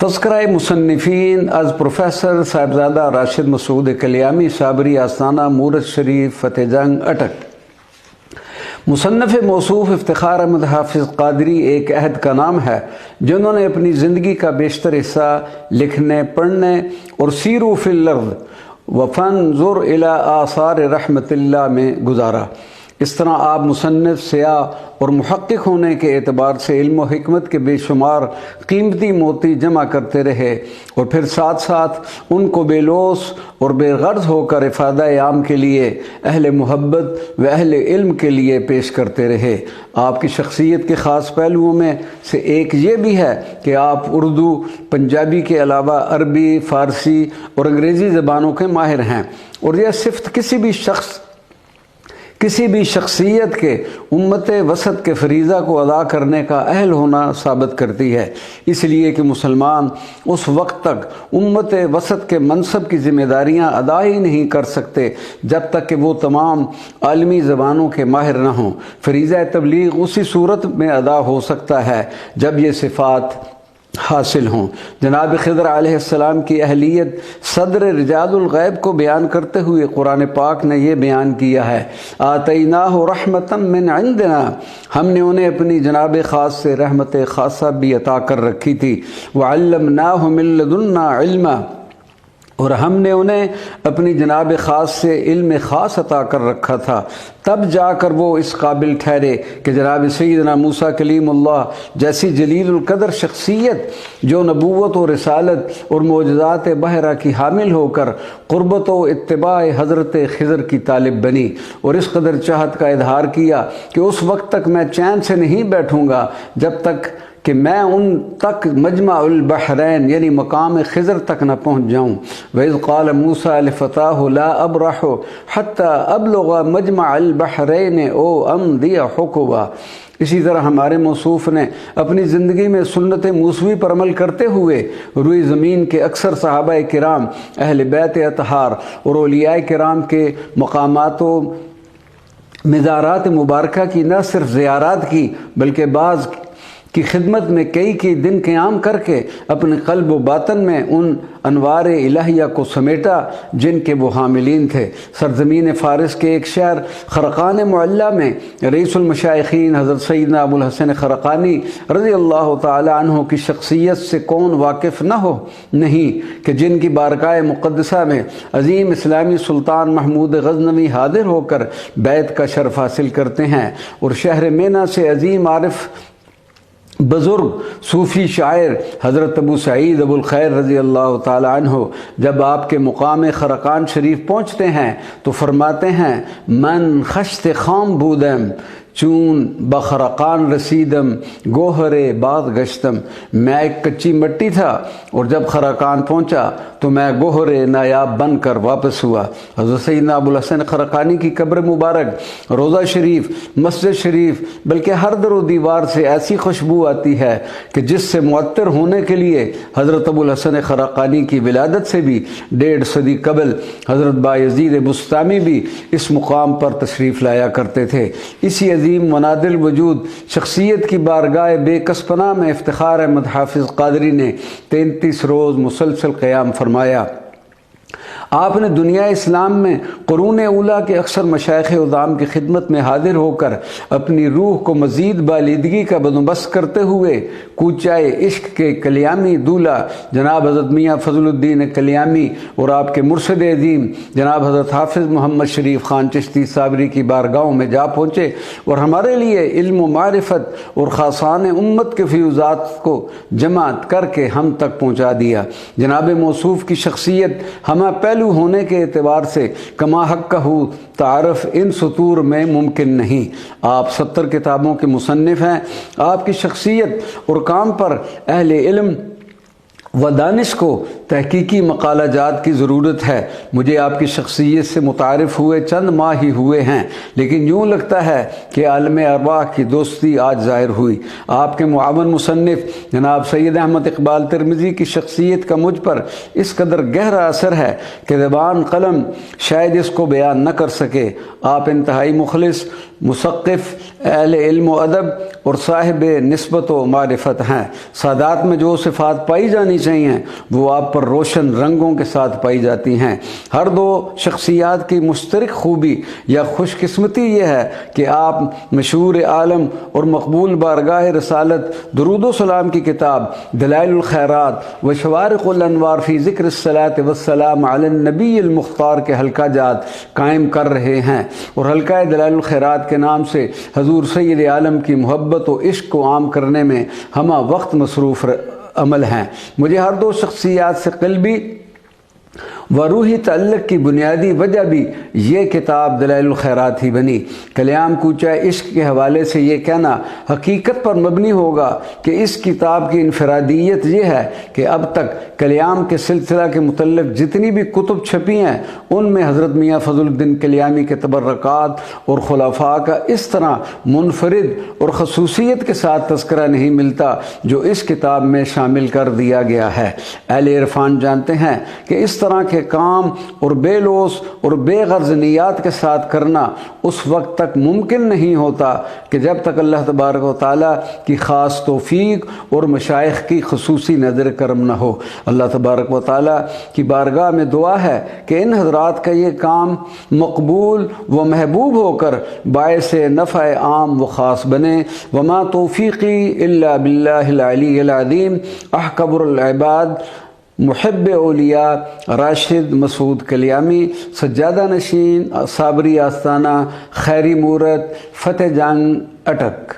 تذکرہ مصنفین از پروفیسر صاحبزادہ راشد مسعود کلیامی صابری آستانہ مورد شریف فتح جنگ اٹک۔ مصنف موصوف افتخار احمد حافظ قادری ایک عہد کا نام ہے جنہوں نے اپنی زندگی کا بیشتر حصہ لکھنے، پڑھنے اور سیروا فی الارض وفانظر الی آثار رحمت اللہ میں گزارا۔ اس طرح آپ مصنف، سیاح اور محقق ہونے کے اعتبار سے علم و حکمت کے بے شمار قیمتی موتی جمع کرتے رہے اور پھر ساتھ ساتھ ان کو بے لوث اور بے غرض ہو کر افادہ عام کے لیے، اہل محبت و اہل علم کے لیے پیش کرتے رہے۔ آپ کی شخصیت کے خاص پہلوؤں میں سے ایک یہ بھی ہے کہ آپ اردو، پنجابی کے علاوہ عربی، فارسی اور انگریزی زبانوں کے ماہر ہیں، اور یہ صفت کسی بھی شخصیت کے امت وسط کے فریضہ کو ادا کرنے کا اہل ہونا ثابت کرتی ہے، اس لیے کہ مسلمان اس وقت تک امت وسط کے منصب کی ذمہ داریاں ادا ہی نہیں کر سکتے جب تک کہ وہ تمام عالمی زبانوں کے ماہر نہ ہوں۔ فریضہ تبلیغ اسی صورت میں ادا ہو سکتا ہے جب یہ صفات حاصل ہوں۔ جناب خضر علیہ السلام کی اہلیت صدر رجال الغیب کو بیان کرتے ہوئے قرآن پاک نے یہ بیان کیا ہے، آتیناہ رحمتا من عندنا، ہم نے انہیں اپنی جناب خاص سے رحمت خاصہ بھی عطا کر رکھی تھی، وعلمناہ من لدنا علما، اور ہم نے انہیں اپنی جناب خاص سے علم خاص عطا کر رکھا تھا، تب جا کر وہ اس قابل ٹھہرے کہ جناب سیدنا موسیٰ کلیم اللہ جیسی جلیل القدر شخصیت جو نبوت و رسالت اور معجزات بہرہ کی حامل ہو کر قربت و اتباع حضرت خضر کی طالب بنی، اور اس قدر چاہت کا اظہار کیا کہ اس وقت تک میں چین سے نہیں بیٹھوں گا جب تک کہ میں ان تک مجمع البحرین یعنی مقام خضر تک نہ پہنچ جاؤں۔ وَإِذْ قَالَ مُوسَىٰ لِفَتَاهُ لَا أَبْرَحُ حَتَّى أَبْلُغَ مَجْمَعَ الْبَحْرَيْنِ أَوْ أَمْضِيَ حُقُبًا۔ اسی طرح ہمارے موصوف نے اپنی زندگی میں سنت موسوی پر عمل کرتے ہوئے روئی زمین کے اکثر صحابہ کرام، اہل بیت اطہار اور اولیاء کرام کے مقامات و مزارات مبارکہ کی نہ صرف زیارات کی بلکہ بعض کی خدمت میں کئی دن قیام کر کے اپنے قلب و باطن میں ان انوار الہیہ کو سمیٹا جن کے وہ حاملین تھے۔ سرزمین فارس کے ایک شہر خرقان معلیٰ میں رئیس المشائخین حضرت سیدنا ابو الحسن خرقانی رضی اللہ تعالی عنہ کی شخصیت سے کون واقف نہیں کہ جن کی بارگاہ مقدسہ میں عظیم اسلامی سلطان محمود غزنوی حاضر ہو کر بیعت کا شرف حاصل کرتے ہیں، اور شہر مینا سے عظیم عارف بزرگ صوفی شاعر حضرت ابو سعید ابو الخیر رضی اللہ تعالی عنہ جب آپ کے مقام خرقان شریف پہنچتے ہیں تو فرماتے ہیں، من خشت خام بودم چون بخرقان رسیدم گوہر باد گشتم، میں ایک کچی مٹی تھا اور جب خرقان پہنچا تو میں گوہر نایاب بن کر واپس ہوا۔ حضرت سیدنا ابو الحسن خرقانی کی قبر مبارک، روضہ شریف، مسجد شریف، بلکہ ہر در و دیوار سے ایسی خوشبو آتی ہے کہ جس سے معطر ہونے کے لیے حضرت ابو الحسن خرقانی کی ولادت سے بھی 1.5 صدی قبل حضرت بایزید بسطامی بھی اس مقام پر تشریف لایا کرتے تھے۔ اسی عظیم منادل وجود شخصیت کی بارگاہ بے کس پناہ میں افتخار احمد حافظ قادری نے 33 روز مسلسل قیام فرمایا۔ آپ نے دنیا اسلام میں قرون اولیٰ کے اکثر مشائخ عظام کی خدمت میں حاضر ہو کر اپنی روح کو مزید بالیدگی کا بندوبست کرتے ہوئے کوچائے عشق کے کلیامی دولہ جناب حضرت میاں فضل الدین کلیامی اور آپ کے مرشد عظیم جناب حضرت حافظ محمد شریف خان چشتی صابری کی بارگاہوں میں جا پہنچے اور ہمارے لیے علم و معرفت اور خاصان امت کے فیوزات کو جمع کر کے ہم تک پہنچا دیا۔ جناب موصوف کی شخصیت ہمہ پہلو ہونے کے اعتبار سے کما حق کا تعارف ان سطور میں ممکن نہیں۔ آپ 70 کتابوں کے مصنف ہیں۔ آپ کی شخصیت اور کام پر اہل علم و دانش کو تحقیقی مقالہ جات کی ضرورت ہے۔ مجھے آپ کی شخصیت سے متعارف ہوئے چند ماہ ہی ہوئے ہیں، لیکن یوں لگتا ہے کہ عالم ارواح کی دوستی آج ظاہر ہوئی۔ آپ کے معاون مصنف جناب سید احمد اقبال ترمذی کی شخصیت کا مجھ پر اس قدر گہرا اثر ہے کہ زبان قلم شاید اس کو بیان نہ کر سکے۔ آپ انتہائی مخلص، مثقف، اہل علم و ادب اور صاحب نسبت و معرفت ہیں۔ سادات میں جو صفات پائی جانی چاہیے وہ آپ پر روشن رنگوں کے ساتھ پائی جاتی ہیں۔ ہر دو شخصیات کی مشترک خوبی یا خوش قسمتی یہ ہے کہ آپ مشہور عالم اور مقبول بارگاہ رسالت درود و سلام کی کتاب دلائل الخیرات و شوارق الانوار فی ذکر الصلاۃ والسلام علی النبی المختار کے حلقہ جات قائم کر رہے ہیں، اور حلقہ دلائل الخیرات کے نام سے حضور سید عالم کی محبت و عشق کو عام کرنے میں ہمہ وقت مصروف عمل ہیں۔ مجھے ہر دو شخصیات سے قلبی و روحی تعلق کی بنیادی وجہ بھی یہ کتاب دلائل الخیرات ہی بنی۔ کلیام کوچہ عشق کے حوالے سے یہ کہنا حقیقت پر مبنی ہوگا کہ اس کتاب کی انفرادیت یہ ہے کہ اب تک کلیام کے سلسلہ کے متعلق جتنی بھی کتب چھپی ہیں ان میں حضرت میاں فضل الدین کلیامی کے تبرکات اور خلفاء کا اس طرح منفرد اور خصوصیت کے ساتھ تذکرہ نہیں ملتا جو اس کتاب میں شامل کر دیا گیا ہے۔ اہل عرفان جانتے ہیں کہ اس طرح کے کام اور بے لوث اور بے غرض نیات کے ساتھ کرنا اس وقت تک ممکن نہیں ہوتا کہ جب تک اللہ تبارک و تعالیٰ کی خاص توفیق اور مشائخ کی خصوصی نظر کرم نہ ہو۔ اللہ تبارک و تعالیٰ کی بارگاہ میں دعا ہے کہ ان حضرات کا یہ کام مقبول و محبوب ہو کر باعث نفع عام و خاص بنے۔ وما توفیقی الا باللہ العلی العظیم، احکبر العباد محب اولیاء راشد مسعود کلیامی، سجادہ نشین، صابری آستانہ، خیری مورت، فتح جان اٹک۔